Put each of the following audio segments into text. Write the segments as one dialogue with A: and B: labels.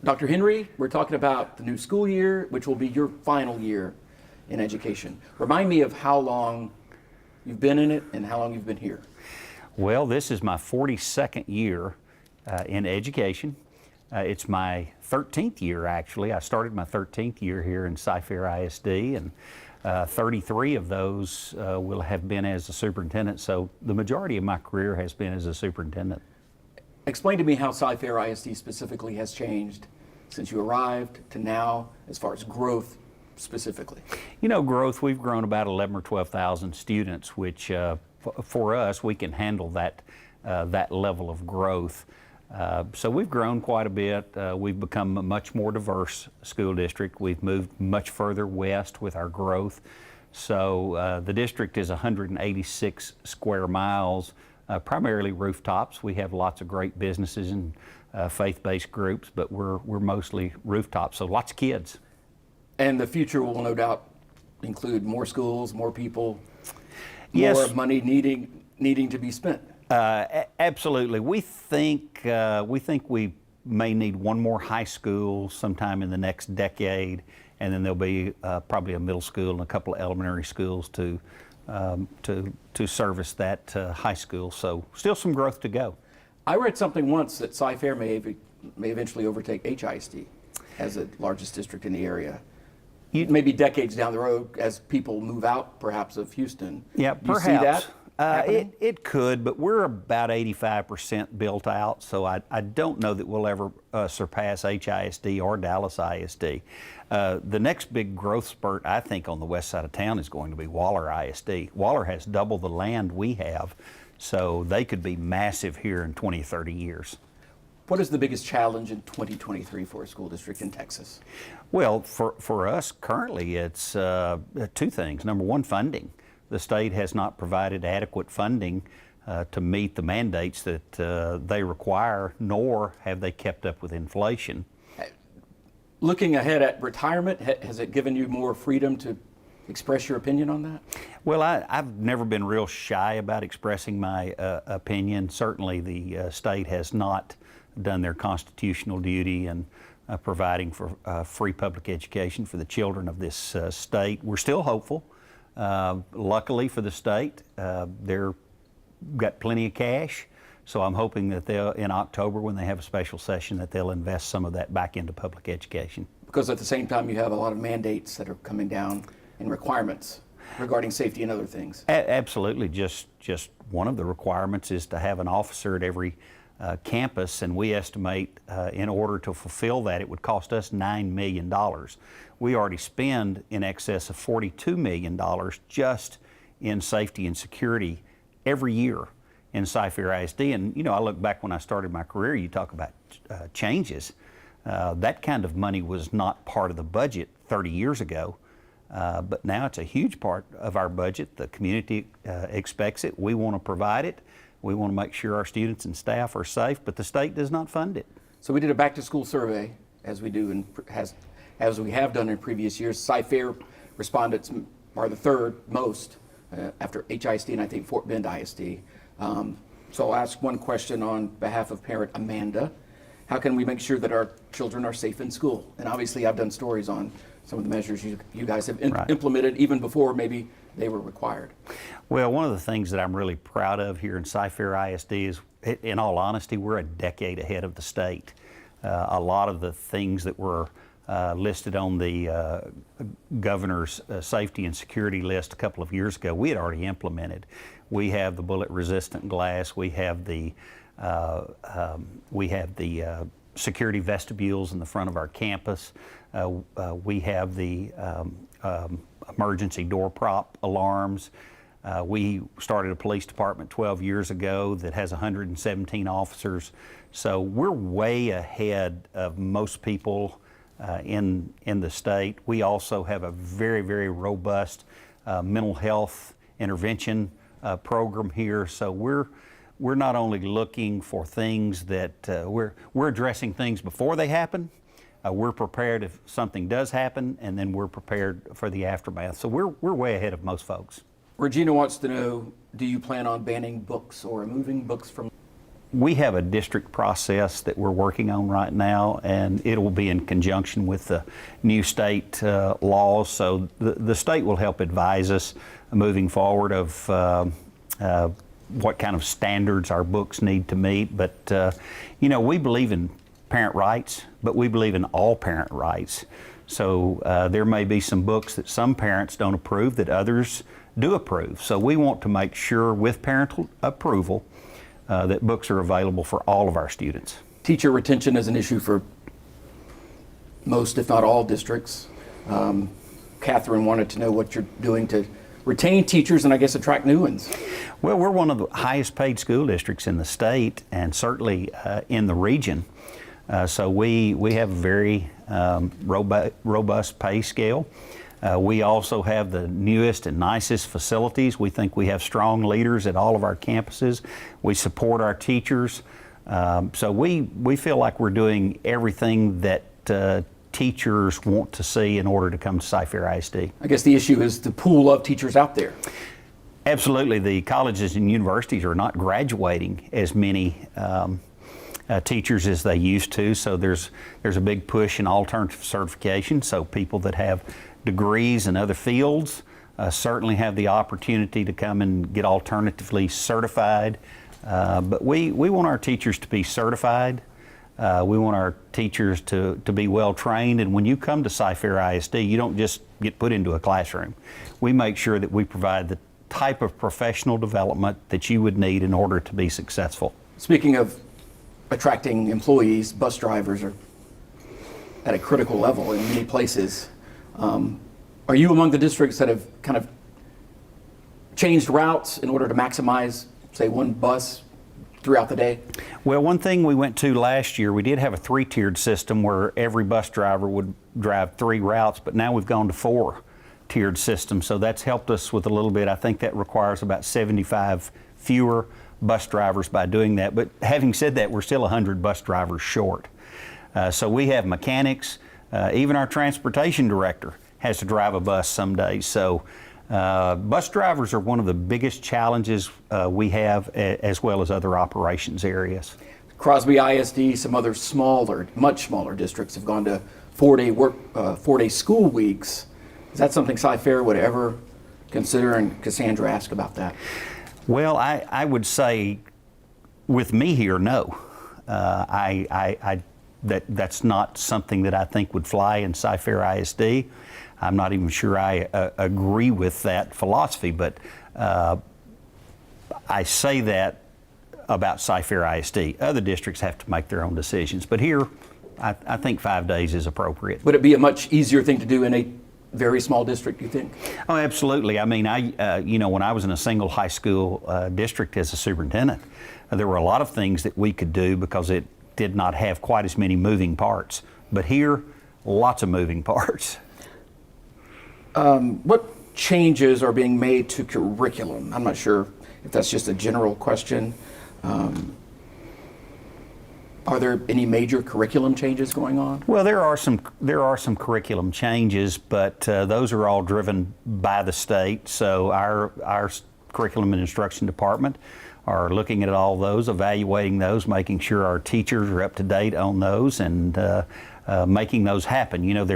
A: Dr. Henry, we're talking about the new school year, which will be your final year in education. Remind me of how long you've been in it and how long you've been here.
B: Well, this is my 42nd year in education. It's my 13th year, actually. I started my 13th year here in Cy-Fair ISD, and 33 of those will have been as a superintendent, so the majority of my career has been as a superintendent.
A: Explain to me how Cy-Fair ISD specifically has changed since you arrived to now, as far as growth specifically.
B: You know, growth, we've grown about 11 or 12,000 students, which for us, we can handle that, that level of growth. So we've grown quite a bit. We've become a much more diverse school district. We've moved much further west with our growth. So the district is 186 square miles, primarily rooftops. We have lots of great businesses and faith-based groups, but we're mostly rooftops, so lots of kids.
A: And the future will no doubt include more schools, more people,
B: Yes.
A: more money needing to be spent.
B: Absolutely. We think we may need one more high school sometime in the next decade, and then there'll be probably a middle school and a couple of elementary schools to service that high school. So still some growth to go.
A: I read something once that Cy-Fair may eventually overtake HISD as the largest district in the area. Maybe decades down the road as people move out, perhaps, of Houston.
B: Yeah,
A: Do you
B: perhaps.
A: see that?
B: It could, but we're about 85% built out, so I don't know that we'll ever surpass HISD or Dallas ISD. The next big growth spurt, I think, on the west side of town is going to be Waller ISD. Waller has double the land we have, so they could be massive here in 20, 30 years.
A: What is the biggest challenge in 2023 for a school district in Texas?
B: Well, for us currently, it's two things. Number one, funding. The state has not provided adequate funding to meet the mandates that they require, nor have they kept up with inflation.
A: Looking ahead at retirement, has it given you more freedom to express your opinion on that?
B: Well, I've never been real shy about expressing my opinion. Certainly the state has not done their constitutional duty and providing for free public education for the children of this state. We're still hopeful. Luckily for the state, they've got plenty of cash, so I'm hoping that they'll, in October when they have a special session, that they'll invest some of that back into public education. Because
A: at the same time you have a lot of mandates that are coming down and requirements regarding safety and other things.
B: Absolutely. Just one of the requirements is to have an officer at every campus, and we estimate in order to fulfill that it would cost us $9 million. We already spend in excess of $42 million just in safety and security every year in Cy-Fair ISD. And you know, I look back when I started my career, you talk about changes. That kind of money was not part of the budget 30 years ago, but now it's a huge part of our budget. The community expects it. We want to provide it. We want to make sure our students and staff are safe, but the state does not fund it. So we did a back-to-school survey, as we do as we have done in previous years. Cy-Fair respondents are the third most after HISD and I think Fort Bend ISD. So I'll ask one question on behalf of parent Amanda. How can we make sure that our children are safe in school? And obviously I've done stories on some of the measures you guys have implemented even before maybe they were required. Well, one of the things that I'm really proud of here in Cy-Fair ISD is, in all honesty, we're a decade ahead of the state. A lot of the things that were listed on the governor's safety and security list a couple of years ago, we had already implemented. We have the bullet-resistant glass. We have the security vestibules in the front of our campus. We have the emergency door prop alarms. We started a police department 12 years ago that has 117 officers. So we're way ahead of most people in the state. We also have a very, very robust mental health intervention program here. So we're not only looking for things that we're addressing things before they happen. We're prepared if something does happen, and then we're prepared for the aftermath. So we're way ahead of most folks. Regina wants to know, do you plan on banning books or removing books from? we have a district process that we're working on right now, and it will be in conjunction with the new state laws. So the state will help advise us moving forward of what kind of standards our books need to meet. But, you know, we believe in parent rights, but we believe in all parent rights. So there may be some books that some parents don't approve that others do approve. So we want to make sure with parental approval that books are available for all of our students.
A: Teacher retention is an issue for most, if not all, districts. Catherine wanted to know what you're doing to retain teachers and I guess attract new ones.
B: Well, we're one of the highest paid school districts in the state and certainly in the region. So we have a very robust pay scale. We also have the newest and nicest facilities. We think we have strong leaders at all of our campuses. We support our teachers. So we feel like we're doing everything that teachers want to see in order to come to Cy-Fair ISD.
A: I guess the issue is the pool of teachers out there.
B: Absolutely. The colleges and universities are not graduating as many teachers as they used to, so there's a big push in alternative certification. So people that have degrees in other fields certainly have the opportunity to come and get alternatively certified. But we want our teachers to be certified. We want our teachers to be well trained, and when you come to Cy-Fair ISD, you don't just get put into a classroom. We make sure that we provide the type of professional development that you would need in order to be successful.
A: Speaking of attracting employees, bus drivers are at a critical level in many places. Are you among the districts that have kind of changed routes in order to maximize, say, one bus throughout the day?
B: Well, one thing we went to last year, we did have a 3-tiered system where every bus driver would drive 3 routes, but now we've gone to 4-tiered system. So that's helped us with a little bit. I think that requires about 75 fewer bus drivers by doing that. But having said that, we're still 100 bus drivers short. So we have mechanics, even our transportation director has to drive a bus some days. So bus drivers are one of the biggest challenges we have, as well as other operations areas.
A: Crosby ISD, some other smaller, much smaller districts have gone to 4-day school weeks. Is that something Cy-Fair would ever consider? And Cassandra asked about that.
B: Well, I would say with me here, no. That's not something that I think would fly in Cy-Fair ISD. I'm not even sure I agree with that philosophy, but I say that about Cy-Fair ISD. Other districts have to make their own decisions, but here I think 5 days is appropriate.
A: Would it be a much easier thing to do in a very small district, you think?
B: Oh, absolutely. I mean, you know, when I was in a single high school district as a superintendent, there were a lot of things that we could do because it did not have quite as many moving parts. But here, lots of moving parts.
A: What changes are being made to curriculum? I'm not sure if that's just a general question. Are there any major curriculum changes going on?
B: Well, there are some curriculum changes, but those are all driven by the state. So our curriculum and instruction department are looking at all those, evaluating those, making sure our teachers are up to date on those, and making those happen. You know,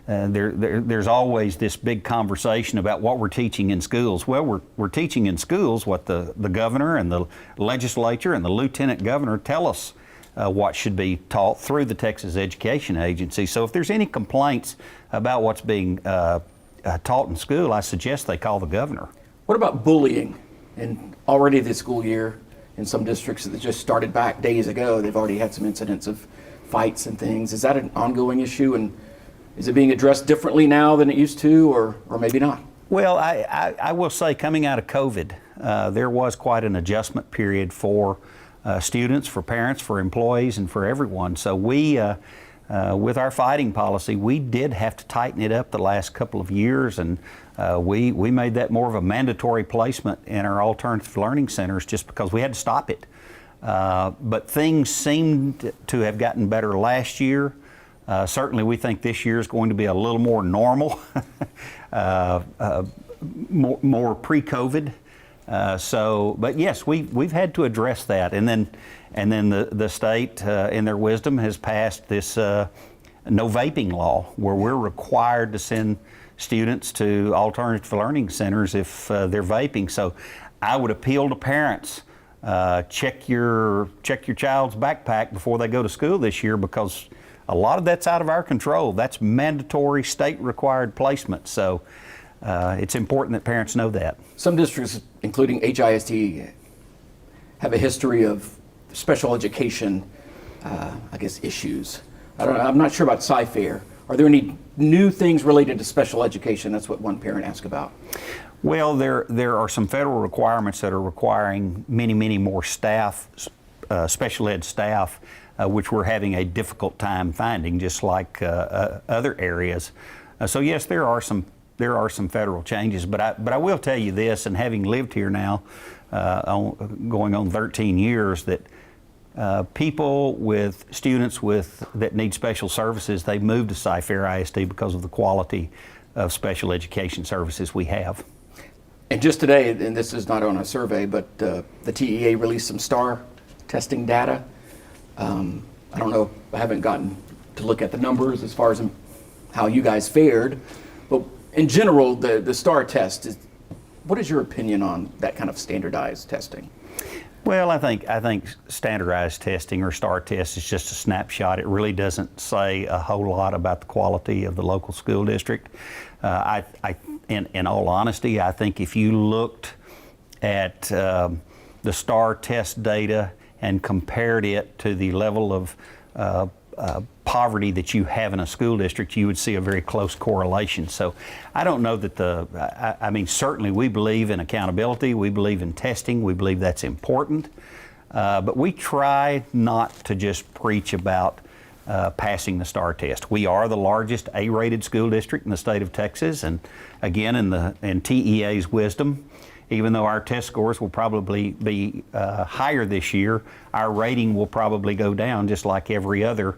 B: there's always this big conversation about what we're teaching in schools. Well, we're teaching in schools what the governor and the legislature and the lieutenant governor tell us what should be taught through the Texas Education Agency. So if there's any complaints about what's being taught in school, I suggest they call the governor.
A: What about bullying? And already this school year, in some districts that just started back days ago, they've already had some incidents of fights and things. Is that an ongoing issue, and is it being addressed differently now than it used to, or maybe not?
B: Well, I will say, coming out of COVID, there was quite an adjustment period for students, for parents, for employees, and for everyone. So we, with our fighting policy, we did have to tighten it up the last couple of years, and we made that more of a mandatory placement in our alternative learning centers just because we had to stop it. But things seemed to have gotten better last year. Certainly we think this year is going to be a little more normal, more pre-COVID. But yes, we've had to address that, and then the state, in their wisdom, has passed this no vaping law, where we're required to send students to alternative learning centers if they're vaping. So I would appeal to parents. Check your child's backpack before they go to school this year, because a lot of that's out of our control. That's mandatory state-required placement. So it's important that parents know that.
A: Some districts, including HISD, have a history of special education, I guess, issues. I'm not sure about Cy-Fair. Are there any new things related to special education? That's what one parent asked about.
B: Well, there are some federal requirements that are requiring many more staff, special ed staff, which we're having a difficult time finding, just like other areas. So yes, there are some federal changes, but I will tell you this, and having lived here now, going on 13 years, that students that need special services, they move to Cy-Fair ISD because of the quality of special education services we have.
A: And just today, and this is not on a survey, but the TEA released some STAR testing data. I don't know, I haven't gotten to look at the numbers as far as how you guys fared, but in general, the STAR test, what is your opinion on that kind of standardized testing?
B: Well, I think standardized testing or STAR test is just a snapshot. It really doesn't say a whole lot about the quality of the local school district. In all honesty, I think if you looked at the STAR test data and compared it to the level of poverty that you have in a school district, you would see a very close correlation. So I don't know that I mean, certainly we believe in accountability, we believe in testing, we believe that's important, but we try not to just preach about passing the STAR test. We are the largest A-rated school district in the state of Texas, and again, in TEA's wisdom, even though our test scores will probably be higher this year, our rating will probably go down, just like every other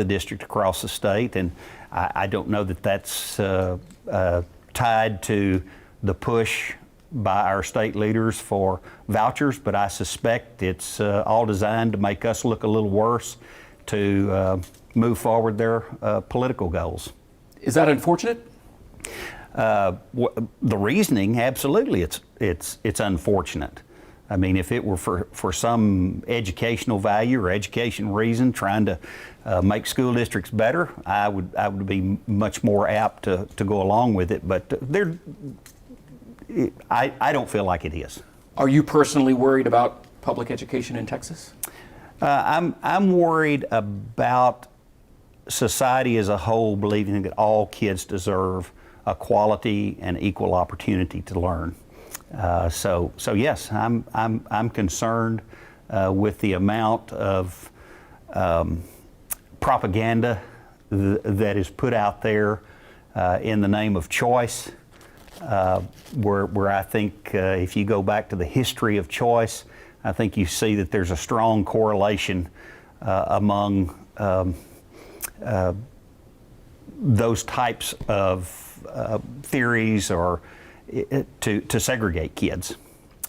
B: district across the state. And I don't know that that's tied to the push by our state leaders for vouchers, but I suspect it's all designed to make us look a little worse to move forward their political goals.
A: Is that unfortunate?
B: The reasoning, absolutely, it's unfortunate. I mean, if it were for some educational value or education reason, trying to make school districts better, I would be much more apt to go along with it. But I don't feel like it is.
A: Are you personally worried about public education in Texas?
B: I'm worried about society as a whole believing that all kids deserve a quality and equal opportunity to learn. So yes, I'm concerned with the amount of propaganda that is put out there in the name of choice. Where I think if you go back to the history of choice, I think you see that there's a strong correlation among those types of theories or to segregate kids.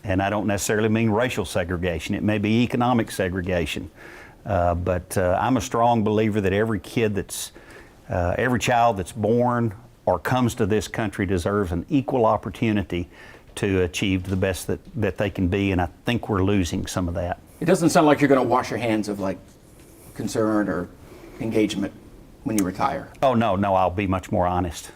B: And I don't necessarily mean racial segregation. It may be economic segregation. But I'm a strong believer that every child that's born or comes to this country deserves an equal opportunity to achieve the best that they can be, and I think we're losing some of that.
A: It doesn't sound like you're going to wash your hands of like concern or engagement when you retire.
B: Oh no, I'll be much more honest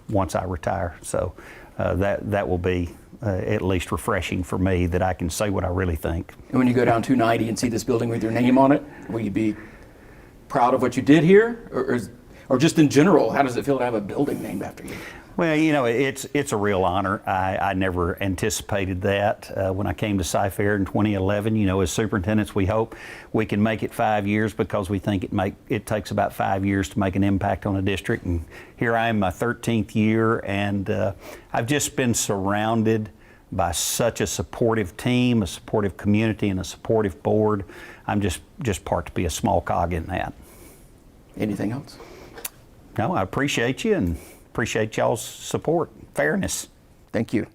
B: once I retire. So that will be at least refreshing for me, that I can say what I really think.
A: And when you go down 290 and see this building with your name on it, will you be proud of what you did here, or just in general, how does it feel to have a building named after you?
B: Well, you know, it's a real honor. I never anticipated that when I came to Cy-Fair in 2011. You know, as superintendents, we hope we can make it 5 years, because we think it takes about 5 years to make an impact on a district. And here I am, my 13th year, and I've just been surrounded by such a supportive team, a supportive community, and a supportive board. I'm just part to be a small cog in that.
A: Anything else?
B: No, I appreciate you and appreciate y'all's support, fairness.
A: Thank you.